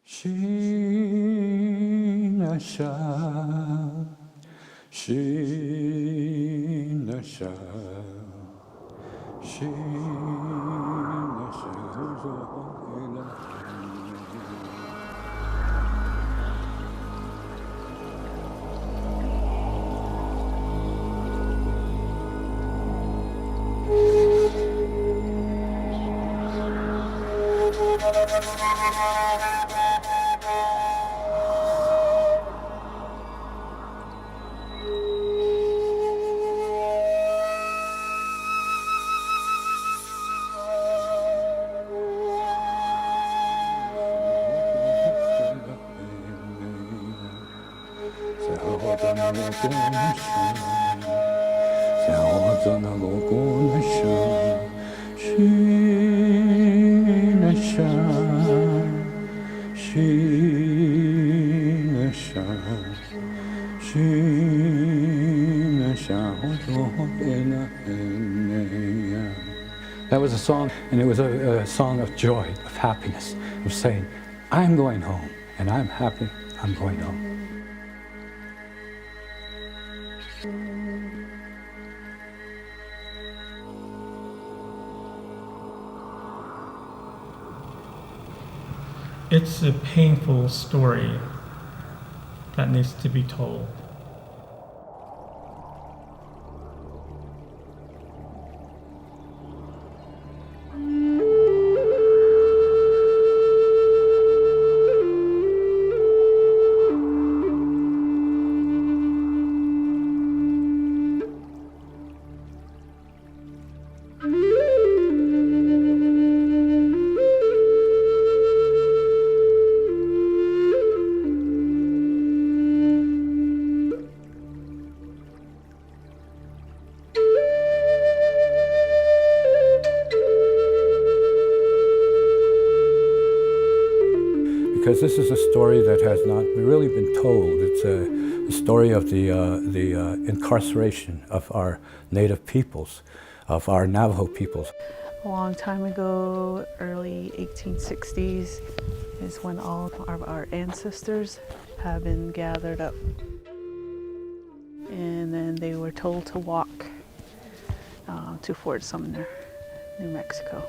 Shinasha, Shinasha, That was a song, and it was a song of joy, of happiness, of saying, I'm going home, and I'm happy I'm going home. It's a painful story that needs to be told. Because this is a story that has not really been told. It's a story of the incarceration of our native peoples, of our Navajo peoples. A long time ago, early 1860s, is when all of our ancestors have been gathered up. And then they were told to walk to Fort Sumner, New Mexico.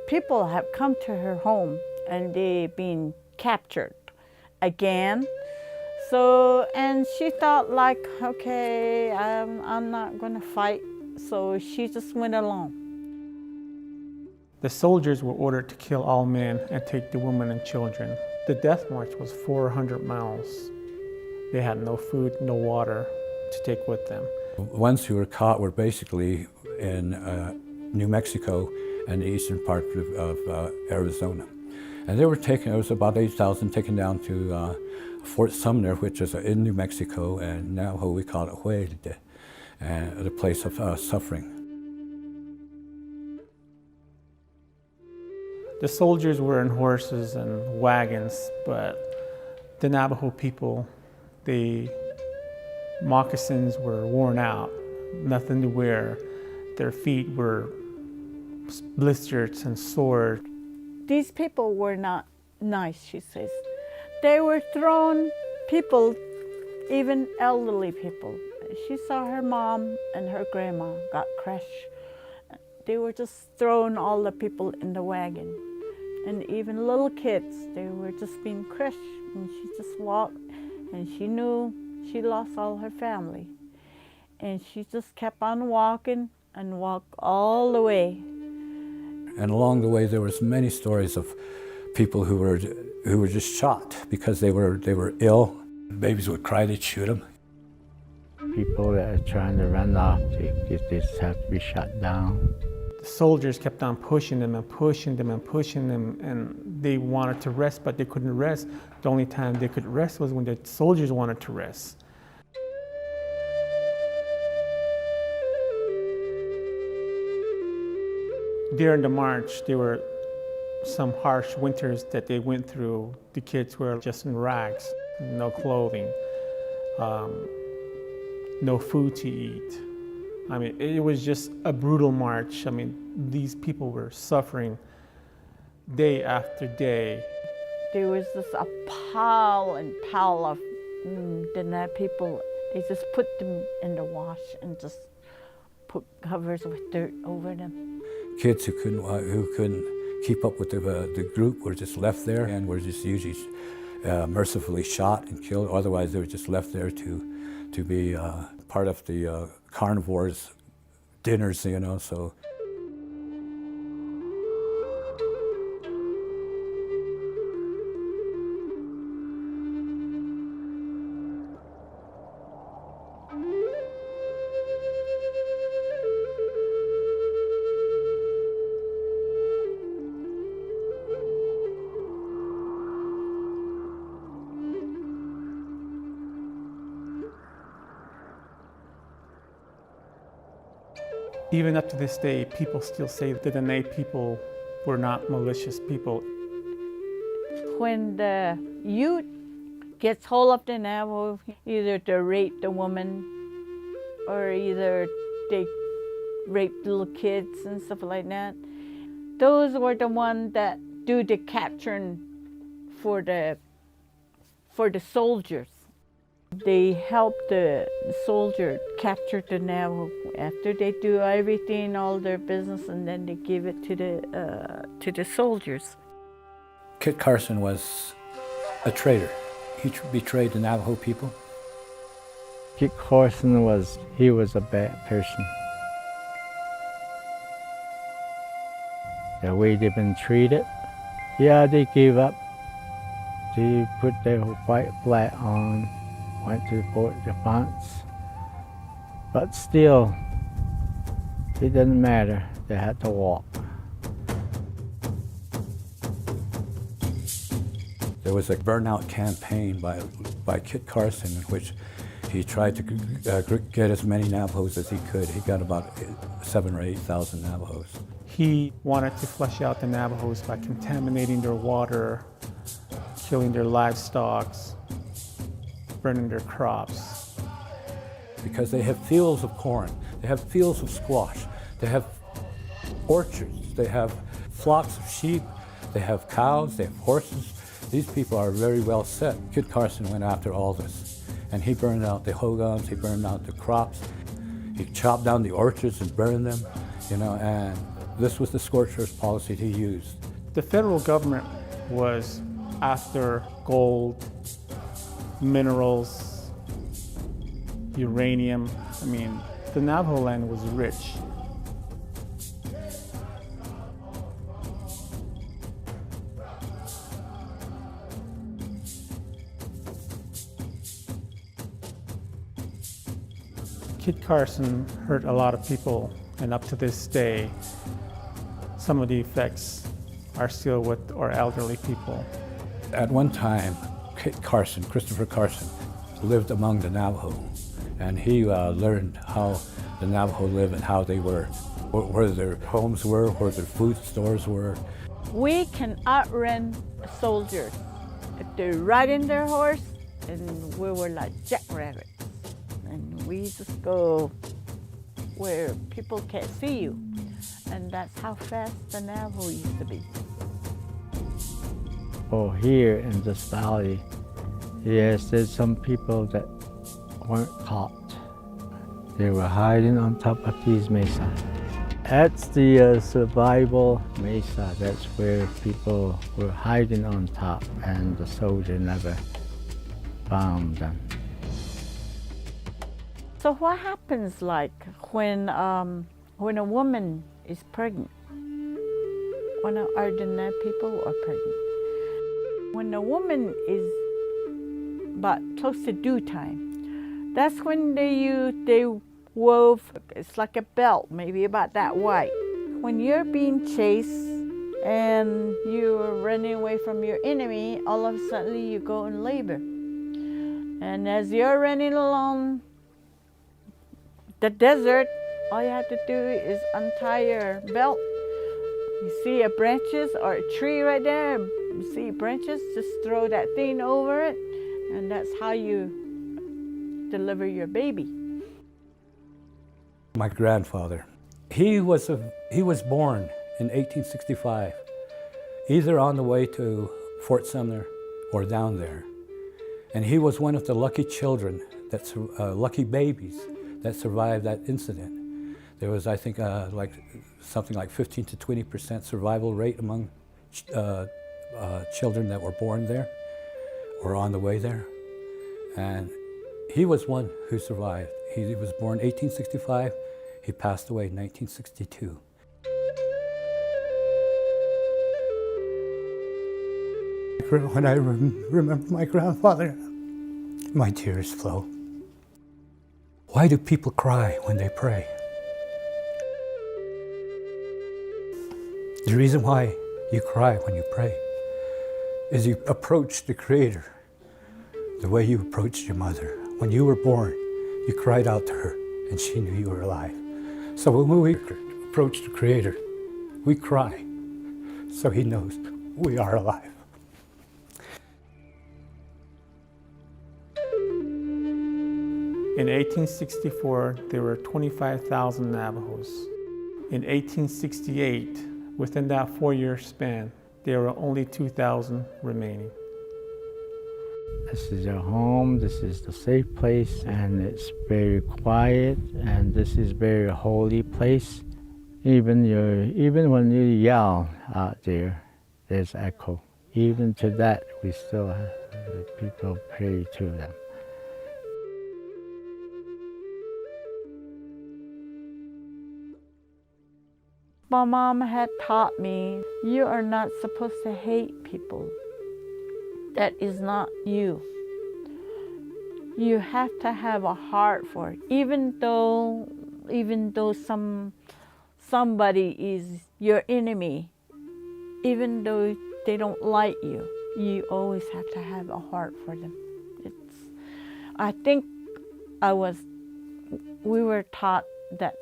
People have come to her home and they've been captured again. So, and she thought like, okay, I'm not gonna fight. So she just went along. The soldiers were ordered to kill all men and take the women and children. The death march was 400 miles. They had no food, no water to take with them. The ones who were caught were basically in New Mexico and the eastern part of Arizona. And they were taken, it was about 8,000 taken down to Fort Sumner, which is in New Mexico, and Navajo we call it Huelde, the place of suffering. The soldiers were in horses and wagons, but the Navajo people, the moccasins were worn out, nothing to wear. Their feet were blistered and sore. These people were not nice, she says. They were thrown people, even elderly people. She saw her mom and her grandma got crushed. They were just throwing all the people in the wagon. And even little kids, they were just being crushed. And she just walked, and she knew she lost all her family. And she just kept on walking and walked all the way. And along the way, there was many stories of people who were just shot because they were ill. Babies would cry, they'd shoot them. People that are trying to run off, they just have to be shot down. The soldiers kept on pushing them and pushing them and pushing them, and they wanted to rest, but they couldn't rest. The only time they could rest was when the soldiers wanted to rest. During the march, there were some harsh winters that they went through. The kids were just in rags, no clothing, no food to eat. I mean, it was just a brutal march. I mean, these people were suffering day after day. There was just a pile and pile of Dene people. They just put them in the wash and just put covers with dirt over them. Kids who couldn't keep up with the group were just left there and were just usually mercifully shot and killed. Otherwise, they were just left there to be part of the carnivores' dinners, you know. So. Even up to this day, people still say that the Dene people were not malicious people. When the youth gets hold of the Navajo, either they rape the woman or either they rape little kids and stuff like that. Those were the ones that do the capturing for the soldiers. They help the soldier capture the Navajo after they do everything, all their business, and then they give it to the soldiers. Kit Carson was a traitor. He betrayed the Navajo people. Kit Carson was a bad person. The way they've been treated, yeah, they gave up. They put their white flag on, went to Fort Defiance, but still, it didn't matter. They had to walk. There was a burnout campaign by Kit Carson in which he tried to get as many Navajos as he could. He got about 7,000 or 8,000 Navajos. He wanted to flush out the Navajos by contaminating their water, killing their livestock, burning their crops. Because they have fields of corn, they have fields of squash, they have orchards, they have flocks of sheep, they have cows, they have horses. These people are very well set. Kit Carson went after all this, and he burned out the hogans, he burned out the crops, he chopped down the orchards and burned them, you know, and this was the scorched earth policy he used. The federal government was after gold, minerals, uranium. I mean, the Navajo land was rich. Kit Carson hurt a lot of people, and up to this day, some of the effects are still with our elderly people. At one time, Kit Carson, Christopher Carson, lived among the Navajo, and he learned how the Navajo live and how they were, where their homes were, where their food stores were. We can outrun soldiers if they're riding their horse, and we were like jackrabbits. And we just go where people can't see you. And that's how fast the Navajo used to be. Oh, here in this valley, yes, there's some people that weren't caught. They were hiding on top of these mesas. That's the survival mesa. That's where people were hiding on top, and the soldier never found them. So what happens like when a woman is pregnant? When our Dene people are pregnant? When a woman is about close to due time, that's when they wove, it's like a belt, maybe about that wide. When you're being chased and you're running away from your enemy, all of a sudden you go in labor. And as you're running along the desert, all you have to do is untie your belt. You see a branches or a tree right there, you see branches, just throw that thing over it, and that's how you deliver your baby. My grandfather, he was born in 1865, either on the way to Fort Sumner or down there. And he was one of the lucky children, lucky babies that survived that incident. There was, I think, something like 15 to 20% survival rate among children that were born there or on the way there. And he was one who survived. He was born 1865. He passed away in 1962. When I remember my grandfather, my tears flow. Why do people cry when they pray? The reason why you cry when you pray is you approach the Creator the way you approached your mother. When you were born, you cried out to her and she knew you were alive. So when we approach the Creator, we cry so He knows we are alive. In 1864, there were 25,000 Navajos. In 1868, within that 4-year span, there were only 2,000 remaining. This is your home, this is the safe place, and it's very quiet, and this is very holy place. Even when you yell out there, there's echo. Even to that, we still have people pray to them. My mom had taught me, you are not supposed to hate people. That is not you. You have to have a heart for it. Even though somebody is your enemy, even though they don't like you, you always have to have a heart for them. I think we were taught that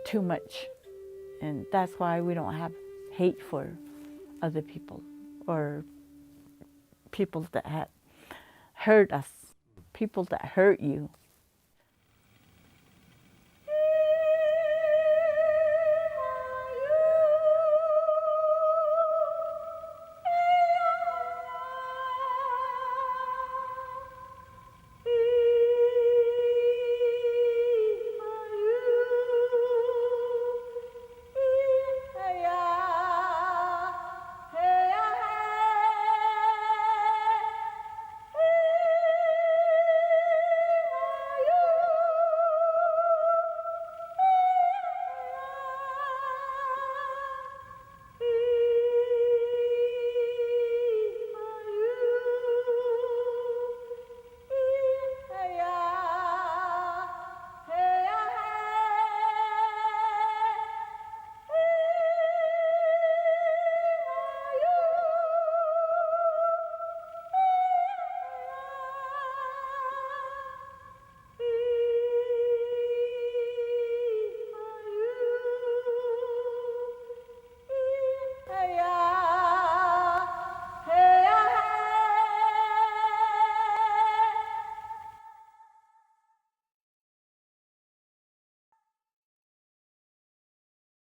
too much. And that's why we don't have hate for other people or people that have hurt us, people that hurt you.